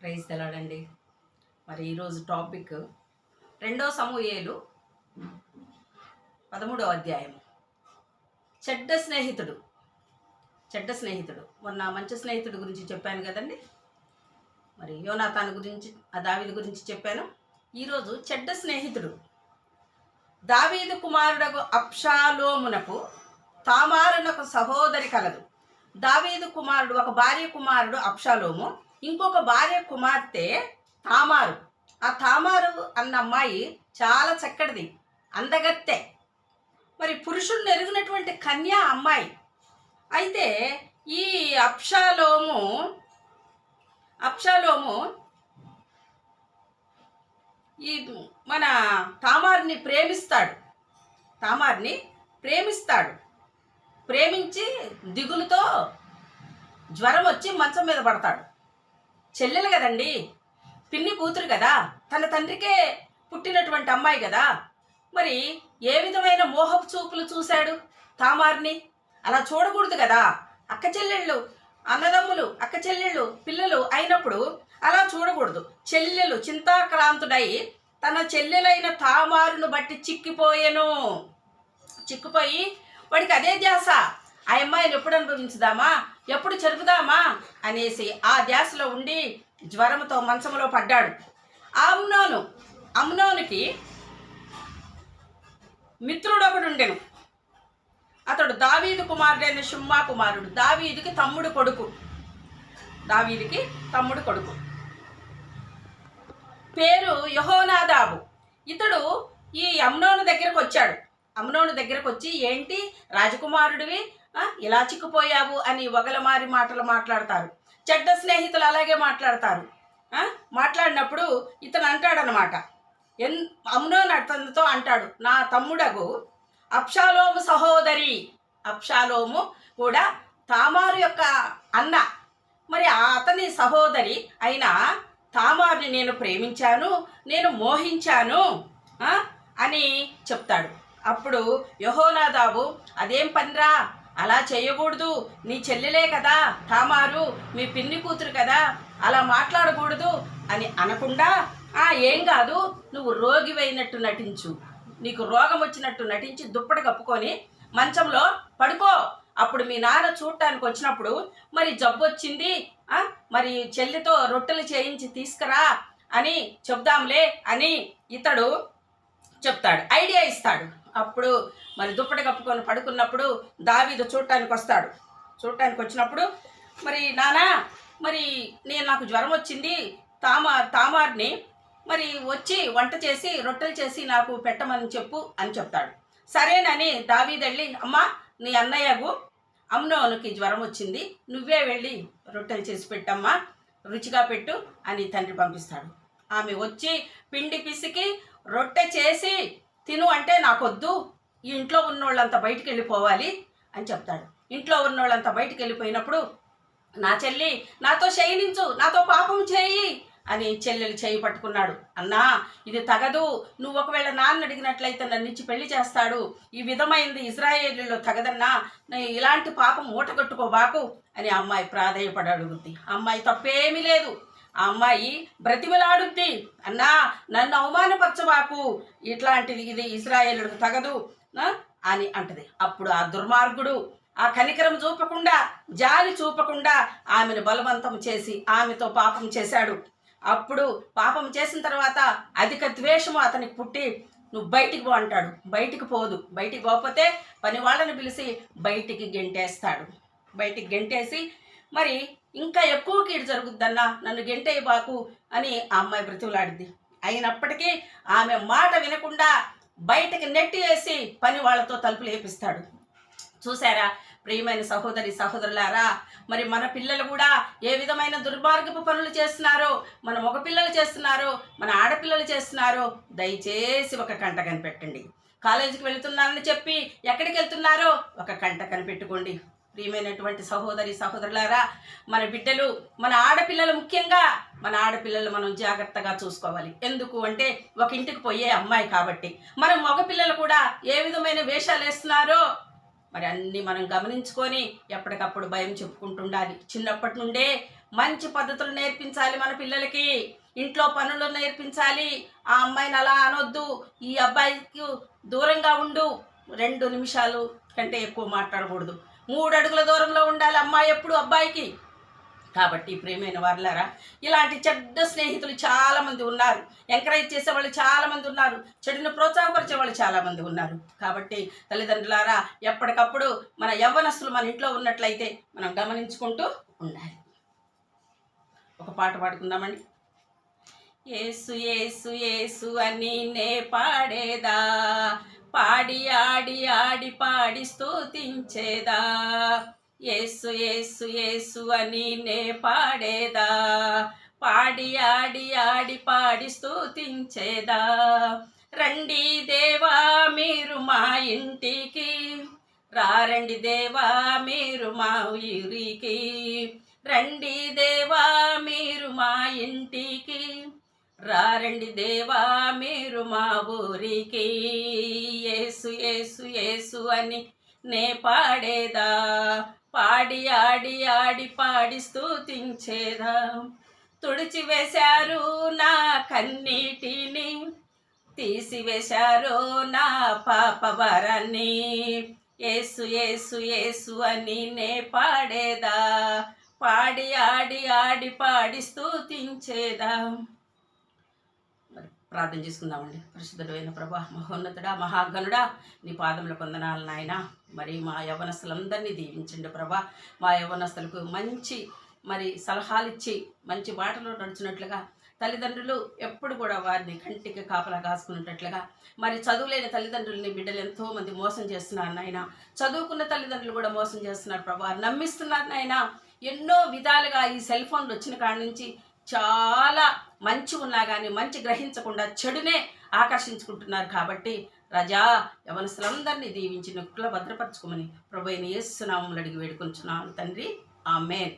Praise తెలాడండి. మరి ఈరోజు topic 2 సమూయేలు 13వ అధ్యాయం. చెడ్డ స్నేహితుడు. మొన్న మంచి స్నేహితుడు గురించి చెప్పాను కదండి. మరి యోనాతాను గురించి, దావీదు గురించి చెప్పాను. ఈరోజు చెడ్డ స్నేహితుడు. దావీదు కుమారుడకు అబ్షాలోమునకు తామారునకు సహోదరి కలదు. దావీదు కుమారుడు, ఒక భార్య కుమారుడు అబ్షాలోము, ఇంకొక భార్య కుమార్తె తామారు. ఆ తామారు అన్న అమ్మాయి చాలా చక్కటిది, అందగత్తె. మరి పురుషుడిని ఎరిగినటువంటి కన్యా అమ్మాయి. అయితే ఈ అబ్షాలోము ఈ మన తామార్ని ప్రేమిస్తాడు. ప్రేమించి దిగులుతో జ్వరం వచ్చి మంచం మీద పడతాడు. చెల్లెలు కదండి, పిన్ని కూతురు కదా, తన తండ్రికే పుట్టినటువంటి అమ్మాయి కదా. మరి ఏ విధమైన మోహపు చూపులు చూశాడు తామార్ని? అలా చూడకూడదు కదా. అక్క చెల్లెళ్ళు పిల్లలు అయినప్పుడు అలా చూడకూడదు. చెల్లెలు చింతాక్రాంతుడై తన చెల్లెలైన తామారును బట్టి చిక్కిపోయి వాడికి అదే ధ్యాస. ఆ అమ్మాయిని ఎప్పుడు అనుభవించుదామా, ఎప్పుడు చెరుపుదామా అనేసి ఆ ధ్యాసలో ఉండి జ్వరంతో మంచంలో పడ్డాడు. అమ్నోనుకి మిత్రుడు ఒకడు ఉండెను. అతడు దావీదు కుమారుడైన షిమ్మా కుమారుడు, దావీదుకి తమ్ముడు కొడుకు. పేరు యెహోనాదాబు. ఇతడు ఈ అమ్నోను దగ్గరకు వచ్చి ఏంటి రాజకుమారుడివి, ఇలా చిక్కుపోయావు అని వగలమారి మాటలు మాట్లాడతారు. చెడ్డ స్నేహితులు అలాగే మాట్లాడతారు. మాట్లాడినప్పుడు ఇతను అంటాడనమాట, అమ్నోను అతనితో అంటాడు, నా తమ్ముడగు అబ్షాలోము సహోదరి. అబ్షాలోము కూడా తామారు యొక్క అన్న. మరి అతని సహోదరి అయిన తామారుని నేను ప్రేమించాను, నేను మోహించాను అని చెప్తాడు. అప్పుడు యెహోనాదాబు, అదేం పనిరా, అలా చేయకూడదు, నీ చెల్లెలే కదా తామారు, మీ పిన్ని కూతురు కదా, అలా మాట్లాడకూడదు అని అనకుండా, ఏం కాదు, నువ్వు రోగివైనట్టు నటించు, నీకు రోగం వచ్చినట్టు నటించి దుప్పటి కప్పుకొని మంచంలో పడుకో. అప్పుడు మీ నాన్న చూడటానికి వచ్చినప్పుడు మరి జబ్బు వచ్చింది, మరి చెల్లితో రొట్టెలు చేయించి తీసుకురా అని చెప్దాంలే అని ఇతడు చెప్తాడు, ఐడియా ఇస్తాడు. అప్పుడు మరి దుప్పటి కప్పుకొని పడుకున్నప్పుడు దావీదు చూడటానికి వచ్చినప్పుడు, మరి నానా, మరి నాకు జ్వరం వచ్చింది, తామార్ని మరి వచ్చి వంట చేసి రొట్టెలు చేసి నాకు పెట్టమని చెప్పు అని చెప్తాడు. సరేనని దావీదు వెళ్ళి, అమ్మా, నీ అన్నయ్యకు అమ్నోనుకి జ్వరం వచ్చింది, నువ్వే వెళ్ళి రొట్టెలు చేసి పెట్టమ్మా, రుచిగా పెట్టు అని తండ్రి పంపిస్తాడు. ఆమె వచ్చి పిండి పిసికి రొట్టె చేసి తిను అంటే, నాకొద్దు, ఈ ఇంట్లో ఉన్నోళ్ళంతా బయటికి వెళ్ళిపోవాలి అని చెప్తాడు. ఇంట్లో ఉన్నోళ్ళంతా బయటికి వెళ్ళిపోయినప్పుడు, నా చెల్లి నాతో శయనించు, నాతో పాపం చేయి అని చెల్లెలు చేయి పట్టుకున్నాడు. అన్నా, ఇది తగదు, నువ్వు ఒకవేళ నాన్న అడిగినట్లయితే నన్ను ఇచ్చి పెళ్లి చేస్తాడు, ఈ విధమైంది ఇజ్రాయేలీలో తగదన్నా, ఇలాంటి పాపం మూటగట్టుకోబాకు అని అమ్మాయి ప్రాధేయపడడుగుద్ది. అమ్మాయి తప్పేమీ లేదు. ఆ అమ్మాయి బ్రతిమలాడుద్ది, అన్నా నన్ను అవమానపరచబాకు, ఇట్లాంటిది ఇది ఇజ్రాయేలుకు తగదు అని అంటది. అప్పుడు ఆ దుర్మార్గుడు ఆ కనికరం చూపకుండా, జాలి చూపకుండా ఆమెను బలవంతం చేసి ఆమెతో పాపం చేశాడు. అప్పుడు పాపం చేసిన తర్వాత అధిక ద్వేషము అతనికి పుట్టి, నువ్వు బయటికి పో అంటాడు. బయటికి పోదు. బయటికి పోకపోతే పని వాళ్ళని పిలిచి బయటికి గెంటేసి మరి ఇంకా ఎక్కువ కీడు జరుగుద్దన్నా, నన్ను గెంటేయబాకు అని ఆ అమ్మాయి బ్రతిమలాడిద్ది. అయినప్పటికీ ఆమె మాట వినకుండా బయటకి నెట్టి వేసి పని వాళ్ళతో తలుపులు వేపిస్తాడు. చూసారా ప్రియమైన సహోదరులారా, మరి మన పిల్లలు కూడా ఏ విధమైన దుర్మార్గపు పనులు చేస్తున్నారో, మన మగ పిల్లలు చేస్తున్నారో, మన ఆడపిల్లలు చేస్తున్నారో దయచేసి ఒక కంట కనిపెట్టండి. కాలేజీకి వెళుతున్నారని చెప్పి ఎక్కడికి వెళ్తున్నారో ఒక కంట కనిపెట్టుకోండి. ప్రియమైనటువంటి సహోదరులారా, మన బిడ్డలు, మన ఆడపిల్లలు, ముఖ్యంగా మన ఆడపిల్లలు మనం జాగ్రత్తగా చూసుకోవాలి. ఎందుకు అంటే ఒక ఇంటికి పోయే అమ్మాయి కాబట్టి. మన మగపిల్లలు కూడా ఏ విధమైన వేషాలు వేస్తున్నారో మరి అన్నీ మనం గమనించుకొని ఎప్పటికప్పుడు భయం చెప్పుకుంటుండాలి. చిన్నప్పటి నుండే మంచి పద్ధతులు నేర్పించాలి మన పిల్లలకి. ఇంట్లో పనులు నేర్పించాలి. ఆ అమ్మాయిని అలా అనొద్దు, ఈ అబ్బాయికి దూరంగా ఉండు, 2 నిమిషాలు కంటే ఎక్కువ మాట్లాడకూడదు, 3 అడుగుల దూరంలో ఉండాలి అమ్మాయి ఎప్పుడు అబ్బాయికి. కాబట్టి ప్రియమైన వారులారా, ఇలాంటి చెడ్డ స్నేహితులు చాలామంది ఉన్నారు. ఎంకరేజ్ చేసేవాళ్ళు చాలామంది ఉన్నారు. చెడును ప్రోత్సాహపరిచే వాళ్ళు చాలామంది ఉన్నారు. కాబట్టి తల్లిదండ్రులారా, ఎప్పటికప్పుడు మన యవ్వనస్తులు మన ఇంట్లో ఉన్నట్లయితే మనం గమనించుకుంటూ ఉండాలి. ఒక పాట పాడుకుందామండి. యేసు యేసు యేసు అని నే పాడేదా, పాడి ఆడి ఆడి పాడి స్తుతించేదా. యేసు యేసు యేసు అని నే పాడేదా, పాడి ఆడి ఆడి పాడి స్తుతించేదా. రండి దేవా మీరు మా ఇంటికి, రండి దేవా మీరు మా ఊరికి. రండి దేవా మీరు మా ఇంటికి, రండి దేవా మీరు మా ఊరికి. యేసు యేసు యేసు అని నే పాడేదా, పాడి ఆడి ఆడి పాడి స్తుతించేదా. తుడిచివేశారు నా కన్నీటిని, తీసివేశారు నా పాపభారాన్ని. యేసు యేసు యేసు అని నే పాడేదా, పాడి ఆడి ఆడి పాడి స్తుతించేదా. ప్రార్థన చేసుకుందామండి. పరిశుద్ధుడైన ప్రభా, మహోన్నతుడా, మహాగణుడా, నీ పాదముల వందనాలు నాయన. మరి మా యవ్వనస్తులందరినీ దీవించండి ప్రభా. మా యవ్వనస్తులకు మంచి సలహాలు ఇచ్చి మంచి బాటలో నడుచున్నట్లుగా, తల్లిదండ్రులు ఎప్పుడు కూడా వారిని కంటికి కాపలా కాసుకున్నట్లుగా, చదువులేని తల్లిదండ్రులని బిడ్డలు ఎంతోమంది మోసం చేస్తున్నారు నాయన. చదువుకున్న తల్లిదండ్రులు కూడా మోసం చేస్తున్నారు ప్రభా, నమ్మిస్తున్నారు నాయన. ఎన్నో విధాలుగా ఈ సెల్ ఫోన్లు వచ్చిన కాడి నుంచి చాలా మంచి ఉన్నా కానీ మంచి గ్రహించకుండా చెడునే ఆకర్షించుకుంటున్నారు. కాబట్టి రజా యవనస్తులందరినీ దీవించి నొక్కుల భద్రపరచుకోమని ప్రభువైన యేసు నామములో అడిగి వేడుకొంచున్నాను తండ్రి. ఆమేన్.